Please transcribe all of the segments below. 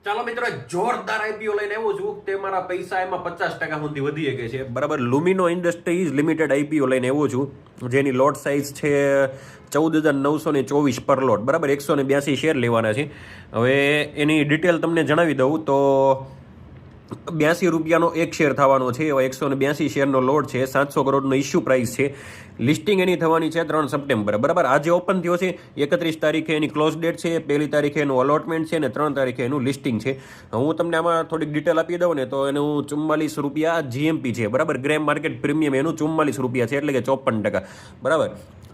ચાલો મિત્રો, જોરદાર આઈપીઓ લઈને આવ્યો છું. તે મારા પૈસા એમાં 50% સુધી વધી શકે છે. બરાબર, લુમિનો ઇન્ડસ્ટ્રીઝ લિમિટેડ આઈપીઓ લઈને આવ્યો છું, જેની લોટ સાઇઝ છે 14,924 પર લોટ. બરાબર, 182 શેર લેવાના છે. હવે એની ડિટેલ તમને જણાવી દઉં તો 82 રૂપિયાનો એક શેર થવાનો છે. એવા 182 શેરનો લોટ છે. 700 કરોડનો ઇસ્યુ પ્રાઇસ છે. લિસ્ટિંગ એની થવાની છે 3 સપ્ટેમ્બર. બરાબર, આજે ઓપન થયો છે. 31 તારીખે એની ક્લોઝ ડેટ છે. 1 તારીખે એનું અલોટમેન્ટ છે અને 3 તારીખે એનું લિસ્ટિંગ છે. હું તમને આમાં થોડીક ડિટેલ આપી દઉં ને તો એનું 44 રૂપિયા જીએમપી છે. બરાબર, ગ્રેમ માર્કેટ પ્રીમિયમ એનું 44 રૂપિયા છે, એટલે કે 54%. બરાબર,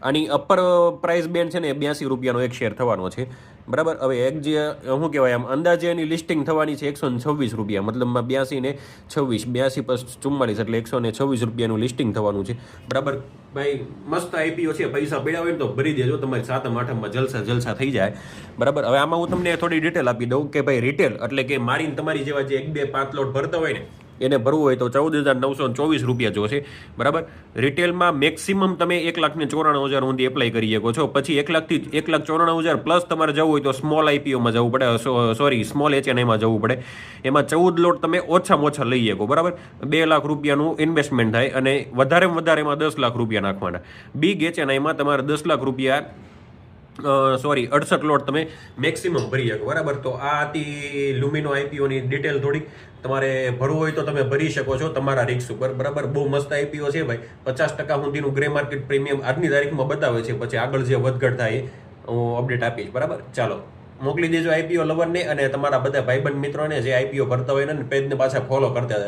આની અપર પ્રાઇસ બેન્ડ છે ને 82 રૂપિયાનો એક શેર થવાનો છે. બરાબર, હવે એક જે શું કહેવાય, આમ અંદાજે એની લિસ્ટિંગ થવાની છે 126 રૂપિયા, મતલબમાં 82 ને 26, 82 + 44 એટલે 126 રૂપિયાનું લિસ્ટિંગ થવાનું છે. બરાબર ભાઈ, મસ્ત આઈપીઓ છે. પૈસા પડ્યા હોય ને તો ભરી દેજો, તમારી 7મ 8મમાં જલસા થઈ જાય. બરાબર, હવે આમાં હું તમને થોડી ડિટેલ આપી દઉં કે ભાઈ રિટેલ એટલે કે મારી તમારી જેવા જે 1, 2, 5 લોટ ભરતા હોય ને એને ભરવું હોય તો 14,924 રૂપિયા જોશે. બરાબર, રિટેલમાં મેક્સિમમ તમે 1,94,000 સુધી એપ્લાય કરી શકો છો. પછી 1,94,000 પ્લસ તમારે જવું હોય તો સ્મોલ આઈપીઓમાં જવું પડે, સ્મોલ એચએનઆઈમાં જવું પડે. એમાં 14 લોટ તમે ઓછામાં ઓછા લઈ શકો. બરાબર, 2 લાખ રૂપિયાનું ઇન્વેસ્ટમેન્ટ થાય અને વધારેમાં વધારે એમાં 10 લાખ રૂપિયા નાખવાના. બિગ એચએનઆઈમાં તમારે 10 લાખ રૂપિયા 68 લોટ તમે મેક્સિમમ ભરી શકો. બરાબર, તો આ હતી લુમિનો આઈપીઓની ડિટેલ. થોડીક તમારે ભરવું હોય તો તમે ભરી શકો છો તમારા રિસ્ક ઉપર. બરાબર, બહુ મસ્ત આઈપીઓ છે ભાઈ. 50% સુધીનું ગ્રે માર્કેટ પ્રીમિયમ આજની તારીખમાં બતાવે છે. પછી આગળ જે વધઘટ થાય હું અપડેટ આપીશ. બરાબર, ચાલો મોકલી દેજો આઈપીઓ લવરને અને તમારા બધા ભાઈબંધ મિત્રોને જે આઈપીઓ ભરતા હોય ને પેજને પાછા ફોલો કરતા